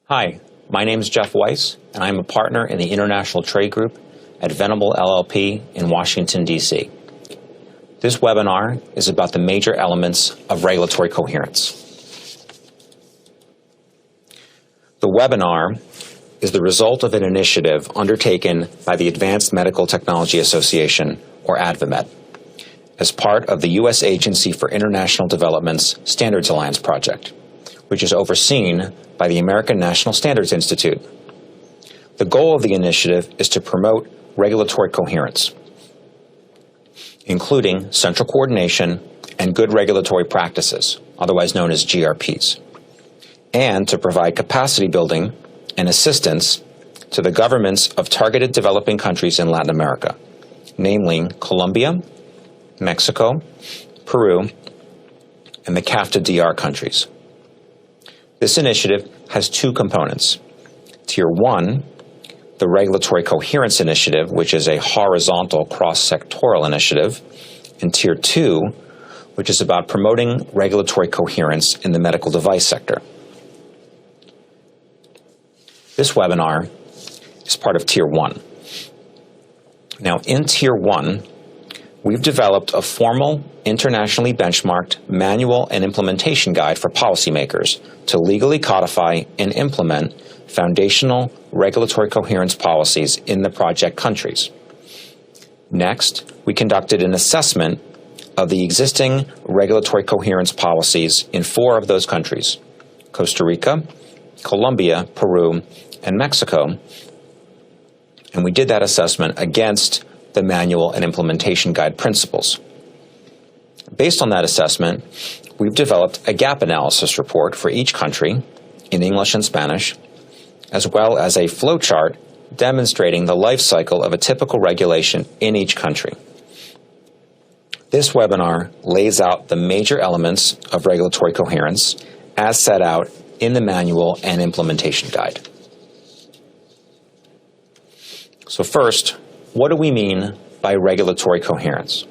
Hi, my name is Jeff Weiss, and I'm a partner in the International Trade Group at Venable LLP in Washington, D.C. This webinar is about the major elements of regulatory coherence. The webinar is the result of an initiative undertaken by the Advanced Medical Technology Association, or ADVMET, as part of the U.S. Agency for International Development's Standards Alliance project, which is overseen by the American National Standards Institute. The goal of the initiative is to promote regulatory coherence, including central coordination and good regulatory practices, otherwise known as GRPs, and to provide capacity building and assistance to the governments of targeted developing countries in Latin America, namely Colombia, Mexico, Peru, and the CAFTA-DR countries. This initiative has two components. Tier 1, the Regulatory Coherence Initiative, which is a horizontal cross-sectoral initiative, and Tier 2, which is about promoting regulatory coherence in the medical device sector. This webinar is part of Tier 1. Now, in Tier 1, we've developed a formal, internationally benchmarked manual and implementation guide for policymakers to legally codify and implement foundational regulatory coherence policies in the project countries. Next, we conducted an assessment of the existing regulatory coherence policies in 4 of those countries: Costa Rica, Colombia, Peru, and Mexico. And we did that assessment against the manual and implementation guide principles. Based on that assessment, we've developed a gap analysis report for each country in English and Spanish, as well as a flowchart demonstrating the life cycle of a typical regulation in each country. This webinar lays out the major elements of regulatory coherence as set out in the manual and implementation guide. So first, what do we mean by regulatory coherence?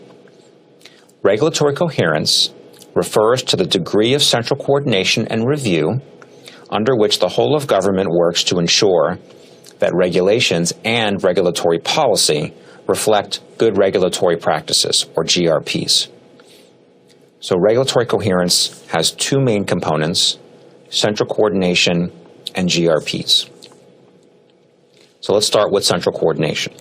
Regulatory coherence refers to the degree of central coordination and review under which the whole of government works to ensure that regulations and regulatory policy reflect good regulatory practices, or GRPs. So regulatory coherence has 2 main components: central coordination and GRPs. So let's start with central coordination.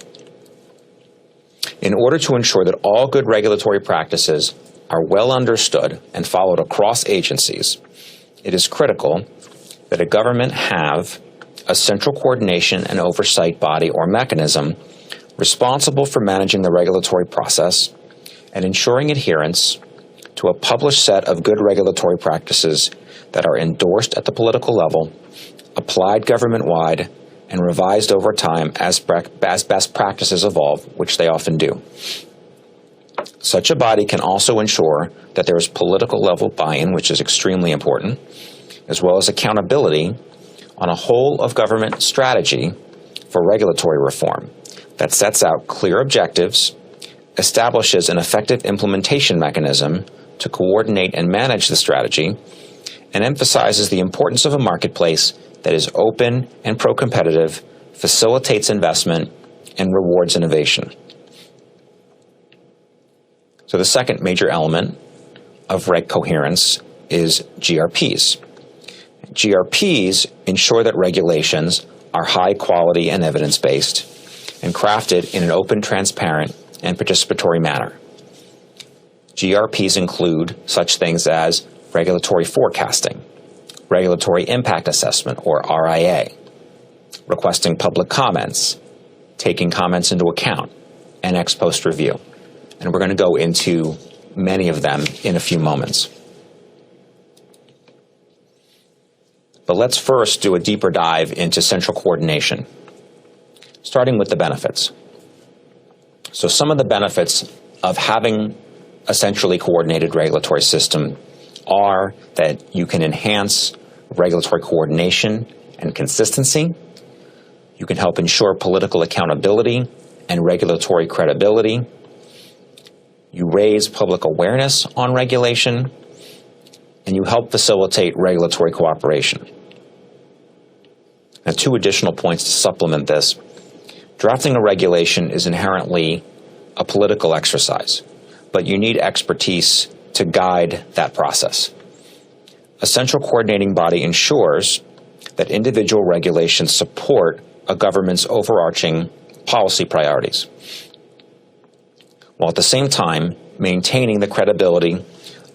In order to ensure that all good regulatory practices are well understood and followed across agencies, it is critical that a government have a central coordination and oversight body or mechanism responsible for managing the regulatory process and ensuring adherence to a published set of good regulatory practices that are endorsed at the political level, applied government-wide, and revised over time as best practices evolve, which they often do. Such a body can also ensure that there is political level buy-in, which is extremely important, as well as accountability on a whole of government strategy for regulatory reform that sets out clear objectives, establishes an effective implementation mechanism to coordinate and manage the strategy, and emphasizes the importance of a marketplace that is open and pro-competitive, facilitates investment, and rewards innovation. So the second major element of reg coherence is GRPs. GRPs ensure that regulations are high quality and evidence-based and crafted in an open, transparent, and participatory manner. GRPs include such things as regulatory forecasting, regulatory impact assessment, or RIA, requesting public comments, taking comments into account, and ExPost review. And we're going to go into many of them in a few moments. But let's first do a deeper dive into central coordination, starting with the benefits. So some of the benefits of having a centrally coordinated regulatory system are that you can enhance regulatory coordination and consistency. You can help ensure political accountability and regulatory credibility. You raise public awareness on regulation, and you help facilitate regulatory cooperation. Now, two additional points to supplement this. Drafting a regulation is inherently a political exercise, but you need expertise to guide that process. A central coordinating body ensures that individual regulations support a government's overarching policy priorities, while at the same time maintaining the credibility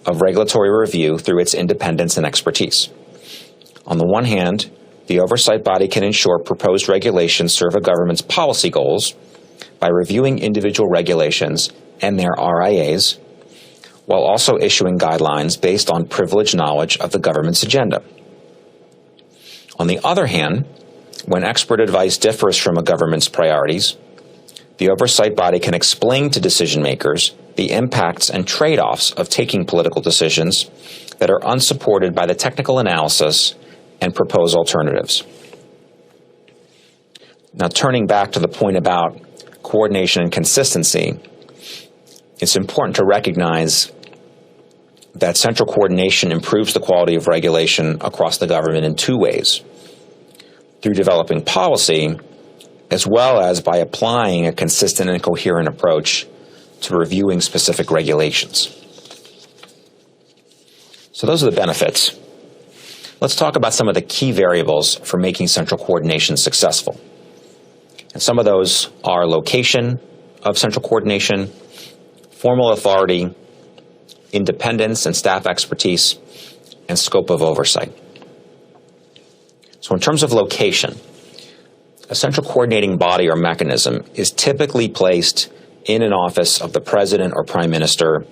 of regulatory review through its independence and expertise. On the one hand, the oversight body can ensure proposed regulations serve a government's policy goals by reviewing individual regulations and their RIAs, while also issuing guidelines based on privileged knowledge of the government's agenda. On the other hand, when expert advice differs from a government's priorities, the oversight body can explain to decision makers the impacts and trade-offs of taking political decisions that are unsupported by the technical analysis and propose alternatives. Now, turning back to the point about coordination and consistency, it's important to recognize that central coordination improves the quality of regulation across the government in two ways: through developing policy, as well as by applying a consistent and coherent approach to reviewing specific regulations. So those are the benefits. Let's talk about some of the key variables for making central coordination successful. And some of those are location of central coordination, formal authority, independence and staff expertise, and scope of oversight. So in terms of location, a central coordinating body or mechanism is typically placed in an office of the president or prime minister,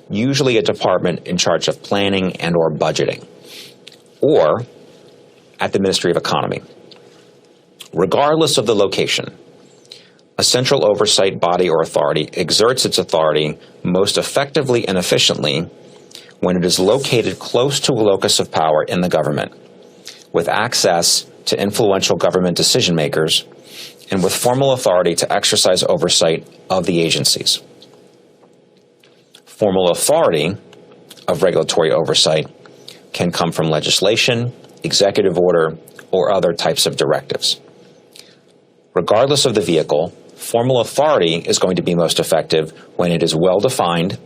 usually a department in charge of planning and or budgeting, or at the Ministry of Economy. Regardless of the location, a central oversight body or authority exerts its authority most effectively and efficiently when it is located close to a locus of power in the government, with access to influential government decision makers, and with formal authority to exercise oversight of the agencies. Formal authority of regulatory oversight can come from legislation, executive order, or other types of directives. Regardless of the vehicle, formal authority is going to be most effective when it is well defined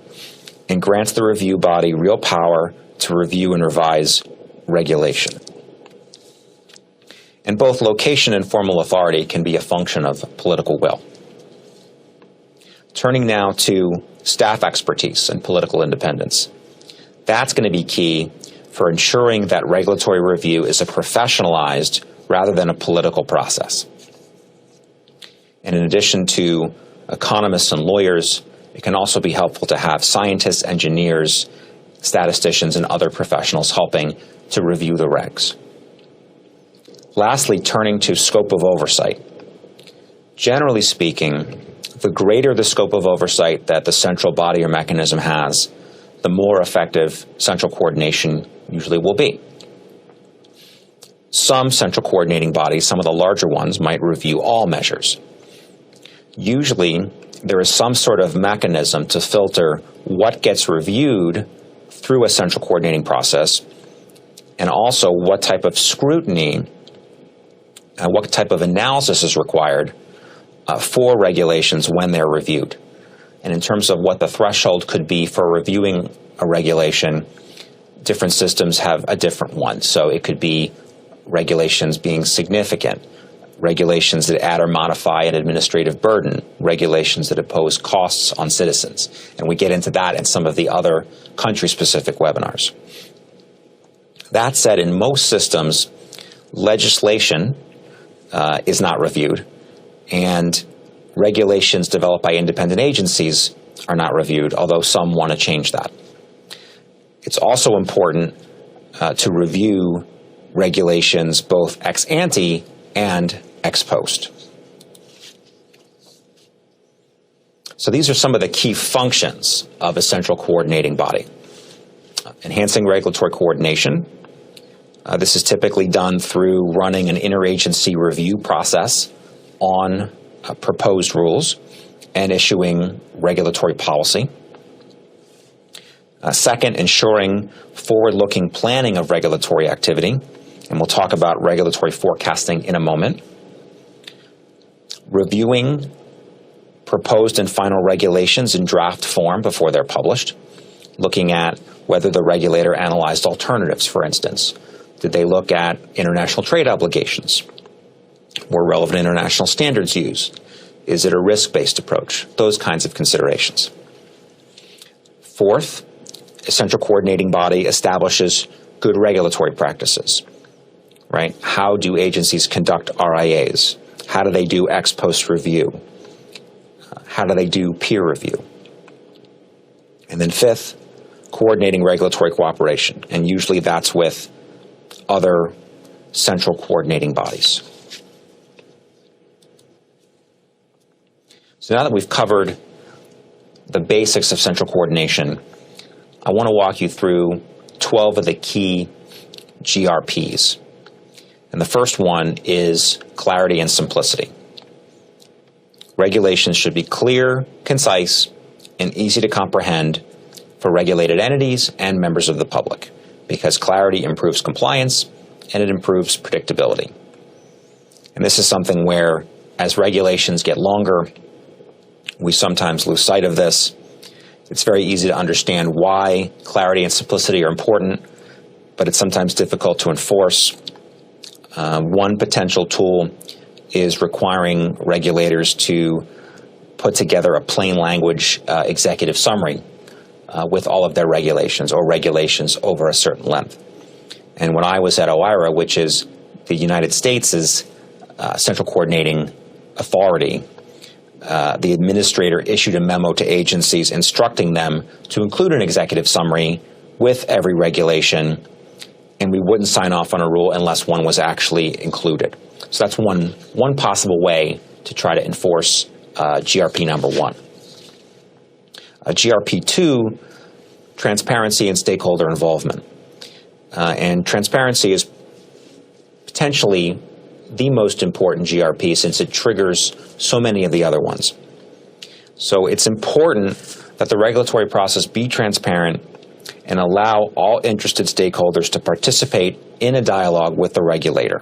and grants the review body real power to review and revise regulation. And both location and formal authority can be a function of political will. Turning now to staff expertise and political independence. That's going to be key for ensuring that regulatory review is a professionalized rather than a political process. And in addition to economists and lawyers, it can also be helpful to have scientists, engineers, statisticians, and other professionals helping to review the regs. Lastly, turning to scope of oversight. Generally speaking, the greater the scope of oversight that the central body or mechanism has, the more effective central coordination usually will be. Some central coordinating bodies, some of the larger ones, might review all measures. Usually, there is some sort of mechanism to filter what gets reviewed through a central coordinating process, and also what type of scrutiny and what type of analysis is required for regulations when they're reviewed. And in terms of what the threshold could be for reviewing a regulation, different systems have a different one. So it could be regulations being significant, regulations that add or modify an administrative burden, regulations that impose costs on citizens. And we get into that in some of the other country-specific webinars. That said, in most systems, legislation is not reviewed, and regulations developed by independent agencies are not reviewed, although some want to change that. It's also important to review regulations both ex ante and ex post. So these are some of the key functions of a central coordinating body. Enhancing regulatory coordination. This is typically done through running an interagency review process on proposed rules and issuing regulatory policy. Second, ensuring forward-looking planning of regulatory activity and we'll talk about regulatory forecasting in a moment. Reviewing proposed and final regulations in draft form before they're published, looking at whether the regulator analyzed alternatives, for instance. Did they look at international trade obligations? Were relevant international standards used? Is it a risk-based approach? Those kinds of considerations. Fourth, a central coordinating body establishes good regulatory practices, right? How do agencies conduct RIAs? How do they do ex-post review? How do they do peer review? And then fifth, coordinating regulatory cooperation, and usually that's with other central coordinating bodies. So now that we've covered the basics of central coordination, I want to walk you through 12 of the key GRPs. And the first one is clarity and simplicity. Regulations should be clear, concise, and easy to comprehend for regulated entities and members of the public, because clarity improves compliance and it improves predictability. And this is something where, as regulations get longer, we sometimes lose sight of this. It's very easy to understand why clarity and simplicity are important, but it's sometimes difficult to enforce. One potential tool is requiring regulators to put together a plain language executive summary with all of their regulations or regulations over a certain length. And when I was at OIRA, which is the United States' central coordinating authority, the administrator issued a memo to agencies instructing them to include an executive summary with every regulation, and we wouldn't sign off on a rule unless one was actually included. So that's one possible way to try to enforce GRP number 1. GRP 2, transparency and stakeholder involvement. And transparency is potentially the most important GRP since it triggers so many of the other ones. So it's important that the regulatory process be transparent and allow all interested stakeholders to participate in a dialogue with the regulator.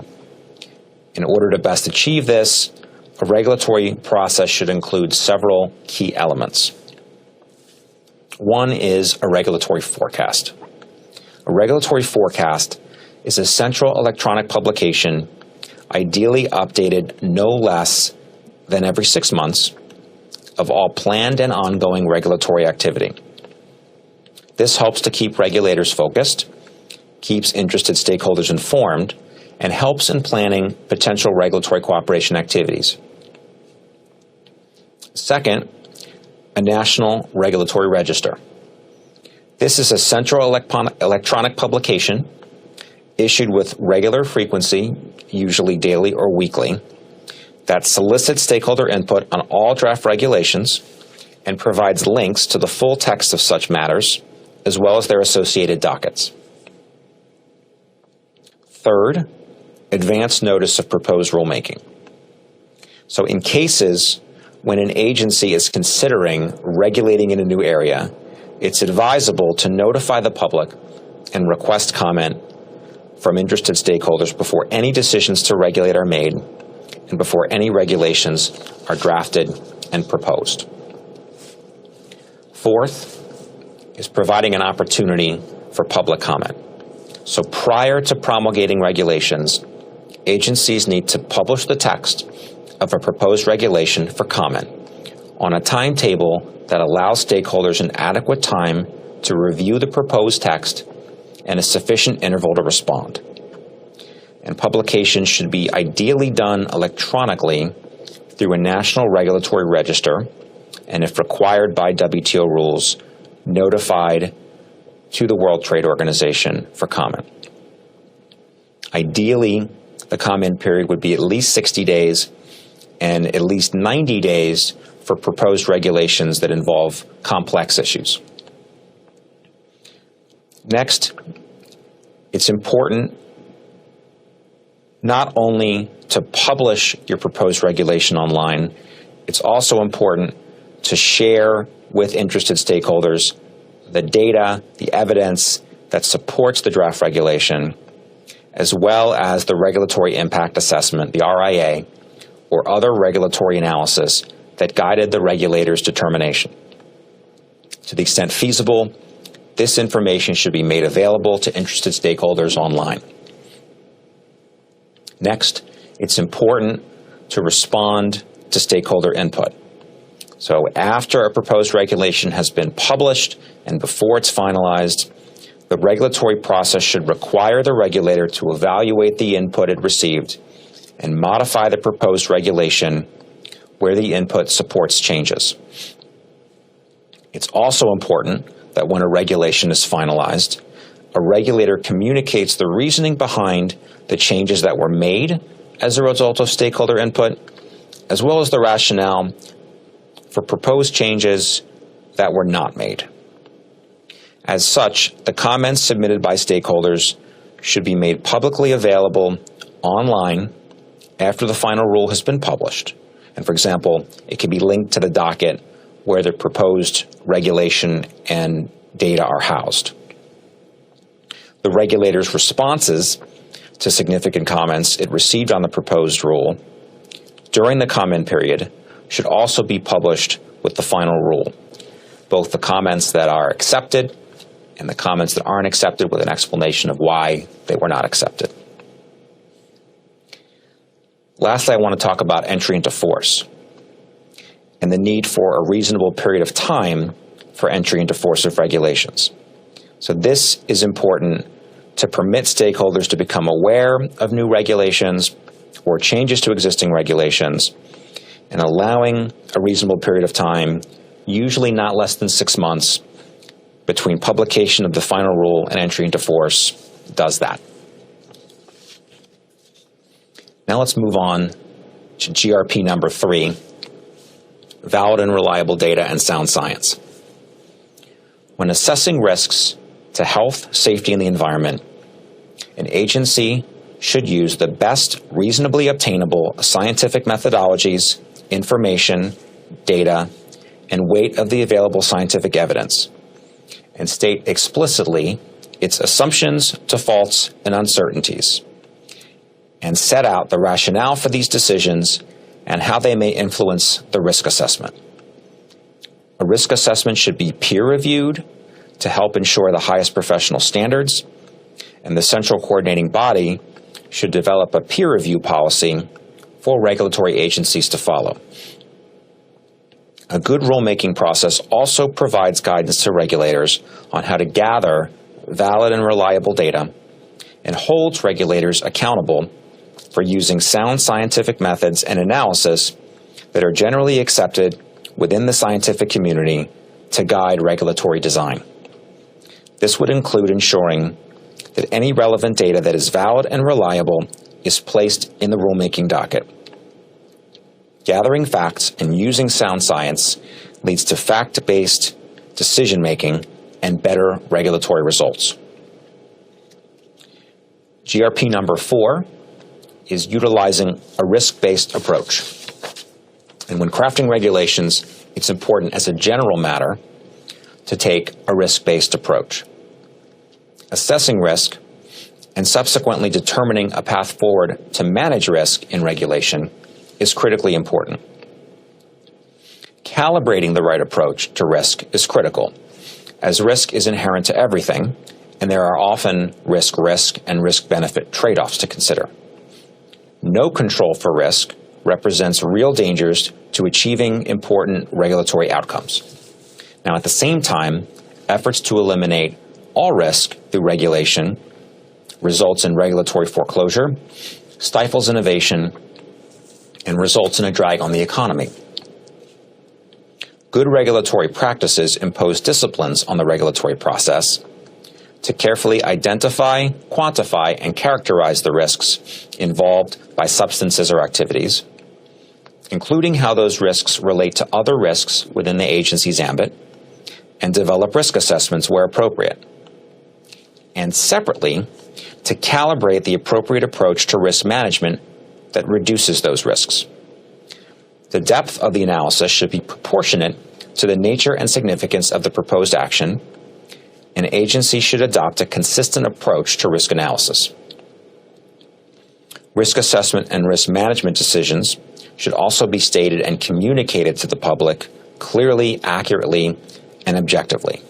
In order to best achieve this, a regulatory process should include several key elements. One is a regulatory forecast. A regulatory forecast is a central electronic publication, ideally updated no less than every 6 months, of all planned and ongoing regulatory activity. This helps to keep regulators focused, keeps interested stakeholders informed, and helps in planning potential regulatory cooperation activities. Second, a national regulatory register. This is a central electronic publication issued with regular frequency, usually daily or weekly, that solicits stakeholder input on all draft regulations and provides links to the full text of such matters, as well as their associated dockets. Third, advance notice of proposed rulemaking. So in cases when an agency is considering regulating in a new area, it's advisable to notify the public and request comment from interested stakeholders before any decisions to regulate are made and before any regulations are drafted and proposed. Fourth is providing an opportunity for public comment. So prior to promulgating regulations, agencies need to publish the text of a proposed regulation for comment on a timetable that allows stakeholders an adequate time to review the proposed text and a sufficient interval to respond. And publication should be ideally done electronically through a national regulatory register, and if required by WTO rules, notified to the World Trade Organization for comment. Ideally, the comment period would be at least 60 days and at least 90 days for proposed regulations that involve complex issues. Next, it's important not only to publish your proposed regulation online, it's also important to share with interested stakeholders the data, the evidence that supports the draft regulation, as well as the Regulatory Impact Assessment, the RIA, or other regulatory analysis that guided the regulator's determination. To the extent feasible, this information should be made available to interested stakeholders online. Next, it's important to respond to stakeholder input. So after a proposed regulation has been published and before it's finalized, the regulatory process should require the regulator to evaluate the input it received and modify the proposed regulation where the input supports changes. It's also important that when a regulation is finalized, a regulator communicates the reasoning behind the changes that were made as a result of stakeholder input, as well as the rationale for proposed changes that were not made. As such, the comments submitted by stakeholders should be made publicly available online after the final rule has been published. And for example, it can be linked to the docket where the proposed regulation and data are housed. The regulator's responses to significant comments it received on the proposed rule during the comment period should also be published with the final rule. Both the comments that are accepted and the comments that aren't accepted, with an explanation of why they were not accepted. Lastly, I want to talk about entry into force and the need for a reasonable period of time for entry into force of regulations. So this is important to permit stakeholders to become aware of new regulations or changes to existing regulations, and allowing a reasonable period of time, usually not less than 6 months, between publication of the final rule and entry into force does that. Now let's move on to GRP number 3, valid and reliable data and sound science. When assessing risks to health, safety, and the environment, an agency should use the best reasonably obtainable scientific methodologies, information, data, and weight of the available scientific evidence, and state explicitly its assumptions, defaults, and uncertainties, and set out the rationale for these decisions and how they may influence the risk assessment. A risk assessment should be peer-reviewed to help ensure the highest professional standards, and the central coordinating body should develop a peer review policy for regulatory agencies to follow. A good rulemaking process also provides guidance to regulators on how to gather valid and reliable data, and holds regulators accountable for using sound scientific methods and analysis that are generally accepted within the scientific community to guide regulatory design. This would include ensuring that any relevant data that is valid and reliable is placed in the rulemaking docket. Gathering facts and using sound science leads to fact-based decision-making and better regulatory results. GRP number 4 is utilizing a risk-based approach. And when crafting regulations, it's important as a general matter to take a risk-based approach. Assessing risk and subsequently determining a path forward to manage risk in regulation is critically important. Calibrating the right approach to risk is critical, as risk is inherent to everything, and there are often risk and risk-benefit trade-offs to consider. No control for risk represents real dangers to achieving important regulatory outcomes. Now, at the same time, efforts to eliminate all risk through regulation results in regulatory foreclosure, stifles innovation, and results in a drag on the economy. Good regulatory practices impose disciplines on the regulatory process to carefully identify, quantify, and characterize the risks involved by substances or activities, including how those risks relate to other risks within the agency's ambit, and develop risk assessments where appropriate. And separately, to calibrate the appropriate approach to risk management that reduces those risks. The depth of the analysis should be proportionate to the nature and significance of the proposed action. An agency should adopt a consistent approach to risk analysis. Risk assessment and risk management decisions should also be stated and communicated to the public clearly, accurately, and objectively,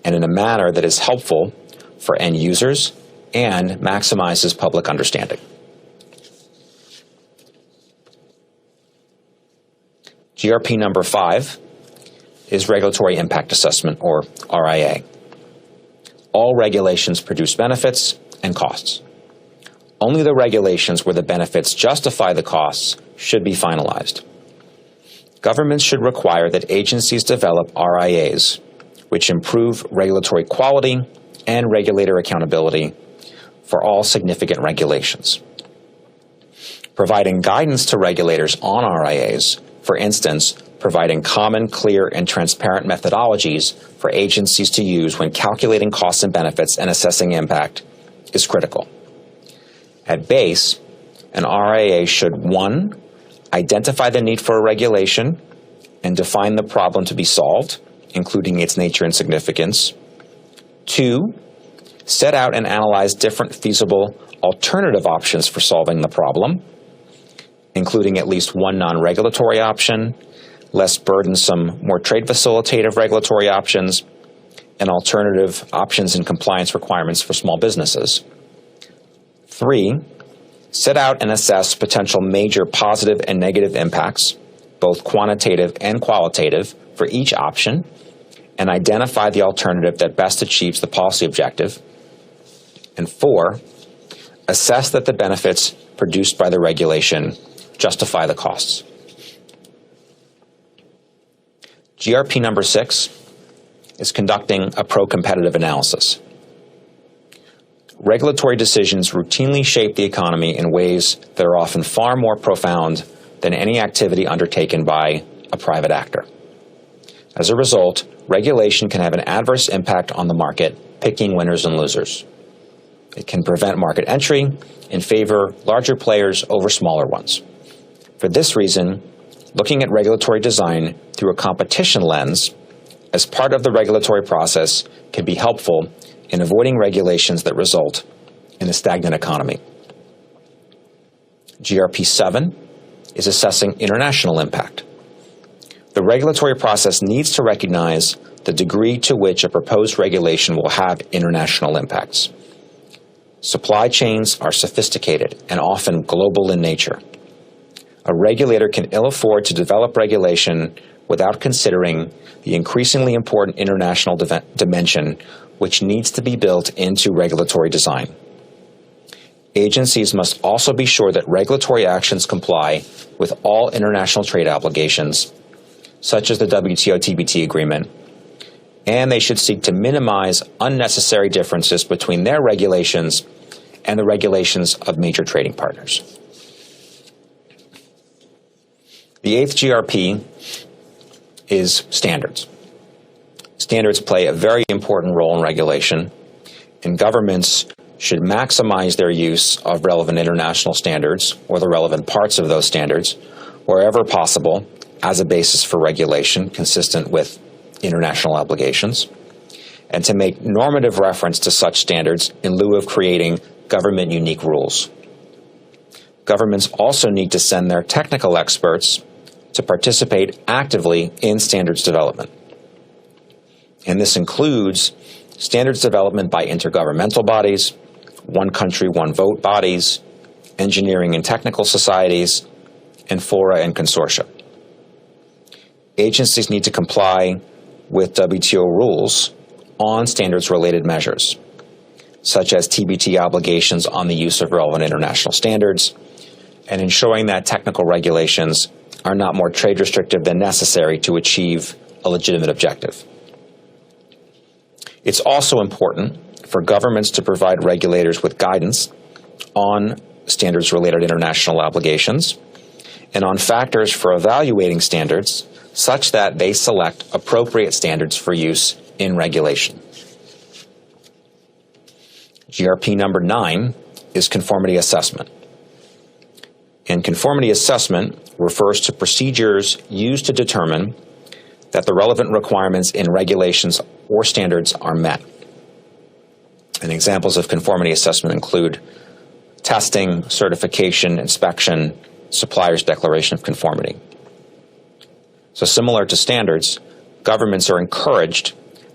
and in a manner that is helpful for end users and maximizes public understanding. GRP number 5 is Regulatory Impact Assessment, or RIA. All regulations produce benefits and costs. Only the regulations where the benefits justify the costs should be finalized. Governments should require that agencies develop RIAs, which improve regulatory quality and regulator accountability for all significant regulations. Providing guidance to regulators on RIAs, for instance, providing common, clear, and transparent methodologies for agencies to use when calculating costs and benefits and assessing impact, is critical. At base, an RIA should 1. Identify the need for a regulation and define the problem to be solved, including its nature and significance. 2. Set out and analyze different feasible alternative options for solving the problem, including at least one non-regulatory option, less burdensome, more trade facilitative regulatory options, and alternative options and compliance requirements for small businesses. 3. Set out and assess potential major positive and negative impacts, both quantitative and qualitative, for each option, and identify the alternative that best achieves the policy objective. And 4. Assess that the benefits produced by the regulation justify the costs. GRP number 6 is conducting a pro-competitive analysis. Regulatory decisions routinely shape the economy in ways that are often far more profound than any activity undertaken by a private actor. As a result, regulation can have an adverse impact on the market, picking winners and losers. It can prevent market entry and favor larger players over smaller ones. For this reason, looking at regulatory design through a competition lens as part of the regulatory process can be helpful in avoiding regulations that result in a stagnant economy. GRP 7 is assessing international impact. The regulatory process needs to recognize the degree to which a proposed regulation will have international impacts. Supply chains are sophisticated and often global in nature. A regulator can ill afford to develop regulation without considering the increasingly important international dimension which needs to be built into regulatory design. Agencies must also be sure that regulatory actions comply with all international trade obligations, such as the WTO-TBT agreement, and they should seek to minimize unnecessary differences between their regulations and the regulations of major trading partners. The 8th GRP is standards. Standards play a very important role in regulation, and governments should maximize their use of relevant international standards, or the relevant parts of those standards, wherever possible, as a basis for regulation consistent with international obligations, and to make normative reference to such standards in lieu of creating government-unique rules. Governments also need to send their technical experts to participate actively in standards development. And this includes standards development by intergovernmental bodies, one country, one vote bodies, engineering and technical societies, and fora and consortia. Agencies need to comply with WTO rules on standards-related measures, such as TBT obligations on the use of relevant international standards, and ensuring that technical regulations are not more trade restrictive than necessary to achieve a legitimate objective. It's also important for governments to provide regulators with guidance on standards-related international obligations and on factors for evaluating standards such that they select appropriate standards for use in regulation. GRP number 9 is Conformity Assessment. And Conformity Assessment refers to procedures used to determine that the relevant requirements in regulations or standards are met. And examples of conformity assessment include testing, certification, inspection, supplier's declaration of conformity. So similar to standards, governments are encouraged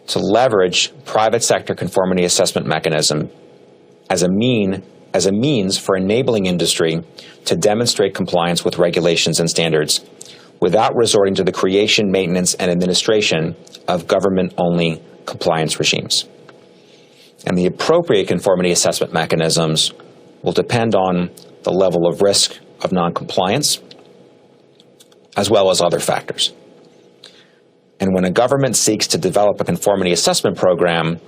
to leverage private sector conformity assessment mechanism as a means for enabling industry to demonstrate compliance with regulations and standards without resorting to the creation, maintenance, and administration of government-only compliance regimes. And the appropriate conformity assessment mechanisms will depend on the level of risk of noncompliance, as well as other factors. And when a government seeks to develop a conformity assessment program,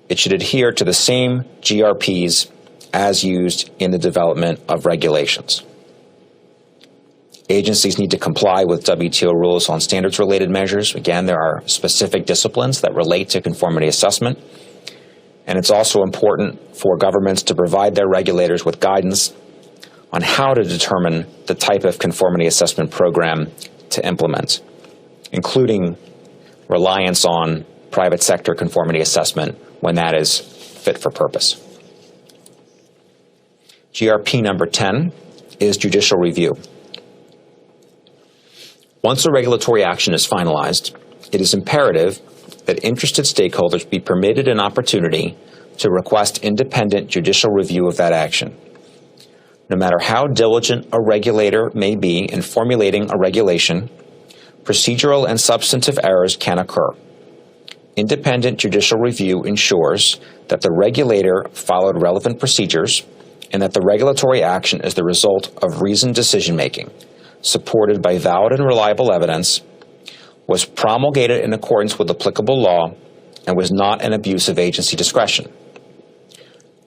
it should adhere to the same GRPs as used in the development of regulations. Agencies need to comply with WTO rules on standards-related measures. Again, there are specific disciplines that relate to conformity assessment. And it's also important for governments to provide their regulators with guidance on how to determine the type of conformity assessment program to implement, including reliance on private sector conformity assessment when that is fit for purpose. GRP number 10 is judicial review. Once a regulatory action is finalized, it is imperative that interested stakeholders be permitted an opportunity to request independent judicial review of that action. No matter how diligent a regulator may be in formulating a regulation, procedural and substantive errors can occur. Independent judicial review ensures that the regulator followed relevant procedures and that the regulatory action is the result of reasoned decision-making, supported by valid and reliable evidence, was promulgated in accordance with applicable law, and was not an abuse of agency discretion.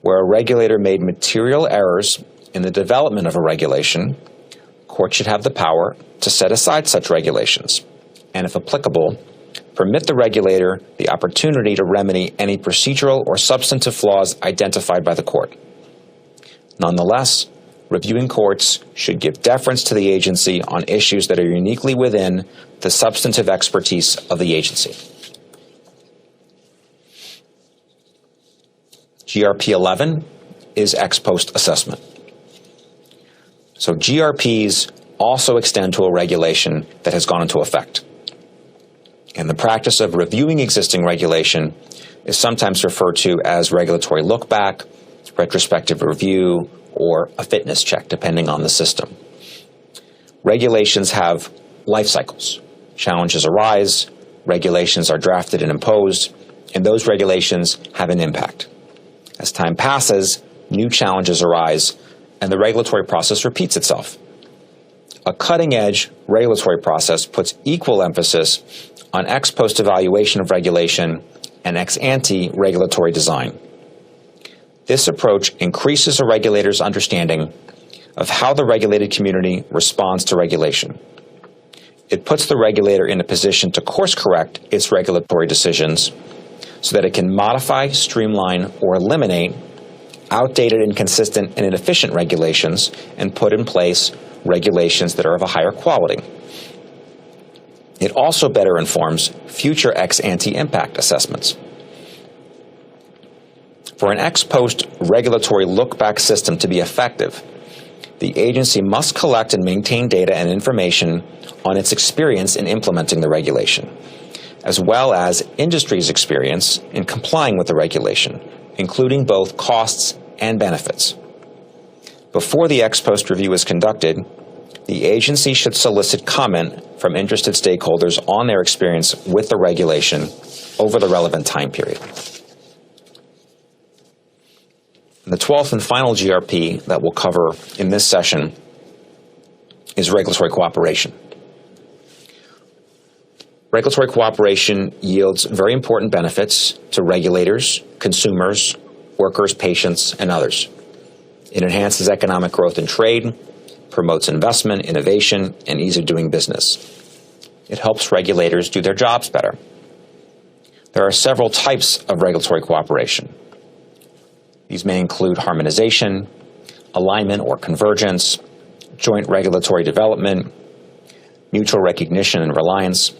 Where a regulator made material errors in the development of a regulation, courts should have the power to set aside such regulations, and if applicable, permit the regulator the opportunity to remedy any procedural or substantive flaws identified by the court. Nonetheless, reviewing courts should give deference to the agency on issues that are uniquely within the substantive expertise of the agency. GRP 11 is ExPost Assessment. So GRPs also extend to a regulation that has gone into effect. And the practice of reviewing existing regulation is sometimes referred to as regulatory look-back, retrospective review, or a fitness check, depending on the system. Regulations have life cycles. Challenges arise, regulations are drafted and imposed, and those regulations have an impact. As time passes, new challenges arise, and the regulatory process repeats itself. A cutting-edge regulatory process puts equal emphasis on ex-post evaluation of regulation and ex-ante regulatory design. This approach increases a regulator's understanding of how the regulated community responds to regulation. It puts the regulator in a position to course-correct its regulatory decisions so that it can modify, streamline, or eliminate outdated, inconsistent, and inefficient regulations and put in place regulations that are of a higher quality. It also better informs future ex-ante impact assessments. For an ex-post regulatory look-back system to be effective, the agency must collect and maintain data and information on its experience in implementing the regulation, as well as industry's experience in complying with the regulation, including both costs and benefits. Before the ex-post review is conducted, the agency should solicit comment from interested stakeholders on their experience with the regulation over the relevant time period. And the 12th and final GRP that we'll cover in this session is regulatory cooperation. Regulatory cooperation yields very important benefits to regulators, consumers, workers, patients, and others. It enhances economic growth and trade, promotes investment, innovation, and ease of doing business. It helps regulators do their jobs better. There are several types of regulatory cooperation. These may include harmonization, alignment or convergence, joint regulatory development, mutual recognition and reliance,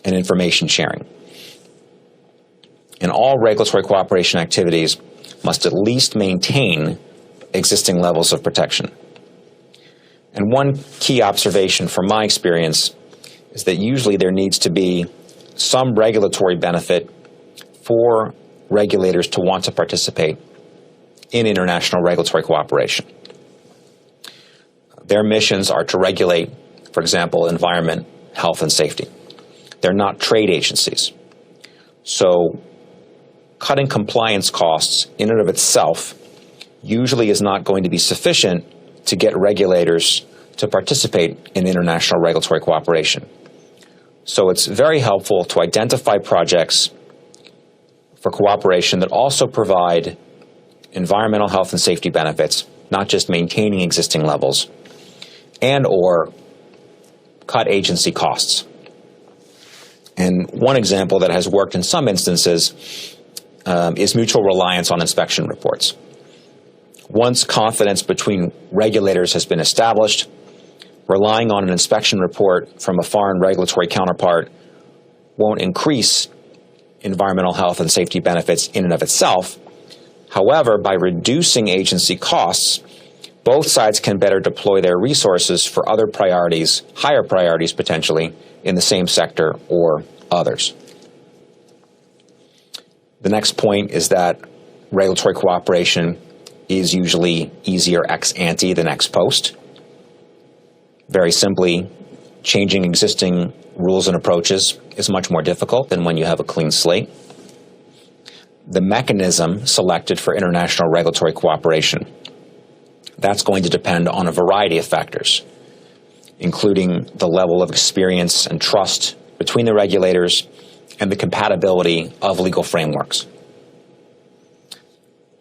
and information sharing. And all regulatory cooperation activities must at least maintain existing levels of protection. And one key observation from my experience is that usually there needs to be some regulatory benefit for regulators to want to participate in international regulatory cooperation. Their missions are to regulate, for example, environment, health, and safety. They're not trade agencies. So cutting compliance costs in and of itself usually is not going to be sufficient to get regulators to participate in international regulatory cooperation. So it's very helpful to identify projects for cooperation that also provide environmental health and safety benefits, not just maintaining existing levels, and or cut agency costs. And one example that has worked in some instances is mutual reliance on inspection reports. Once confidence between regulators has been established, relying on an inspection report from a foreign regulatory counterpart won't increase environmental health and safety benefits in and of itself. However, by reducing agency costs, both sides can better deploy their resources for other priorities, higher priorities potentially, in the same sector or others. The next point is that regulatory cooperation is usually easier ex ante than ex post. Very simply, changing existing rules and approaches is much more difficult than when you have a clean slate. The mechanism selected for international regulatory cooperation, that's going to depend on a variety of factors, including the level of experience and trust between the regulators and the compatibility of legal frameworks.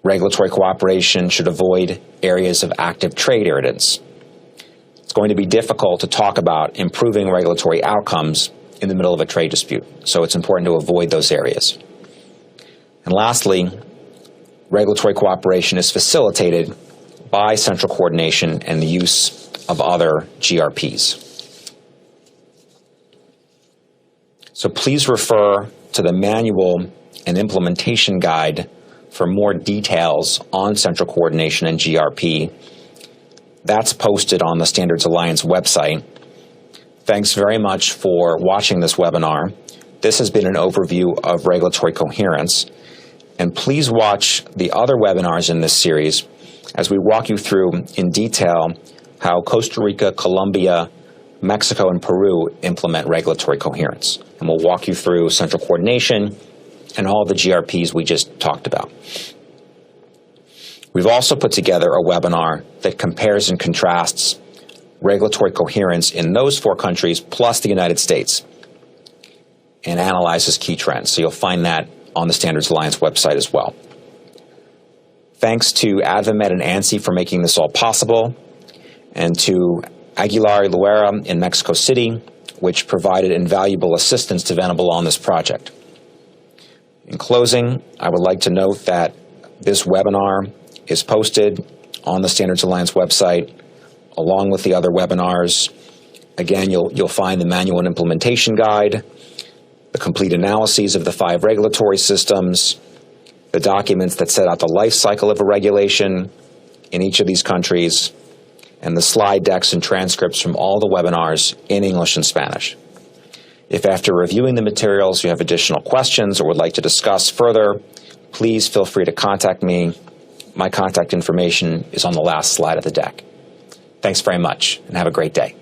Regulatory cooperation should avoid areas of active trade irritants. It's going to be difficult to talk about improving regulatory outcomes in the middle of a trade dispute, so it's important to avoid those areas. And lastly, regulatory cooperation is facilitated by central coordination and the use of other GRPs. So please refer to the manual and implementation guide for more details on central coordination and GRP. That's posted on the Standards Alliance website. Thanks very much for watching this webinar. This has been an overview of regulatory coherence. And please watch the other webinars in this series as we walk you through in detail how Costa Rica, Colombia, Mexico, and Peru implement regulatory coherence. And we'll walk you through central coordination and all the GRPs we just talked about. We've also put together a webinar that compares and contrasts regulatory coherence in those 4 countries plus the United States and analyzes key trends. So you'll find that on the Standards Alliance website as well. Thanks to AdvaMed and ANSI for making this all possible, and to Aguilar y Loera in Mexico City, which provided invaluable assistance to Venable on this project. In closing, I would like to note that this webinar is posted on the Standards Alliance website along with the other webinars. Again, you'll find the manual and implementation guide, the complete analyses of the 5 regulatory systems, the documents that set out the life cycle of a regulation in each of these countries, and the slide decks and transcripts from all the webinars in English and Spanish. If after reviewing the materials you have additional questions or would like to discuss further, please feel free to contact me. My contact information is on the last slide of the deck. Thanks very much, and have a great day.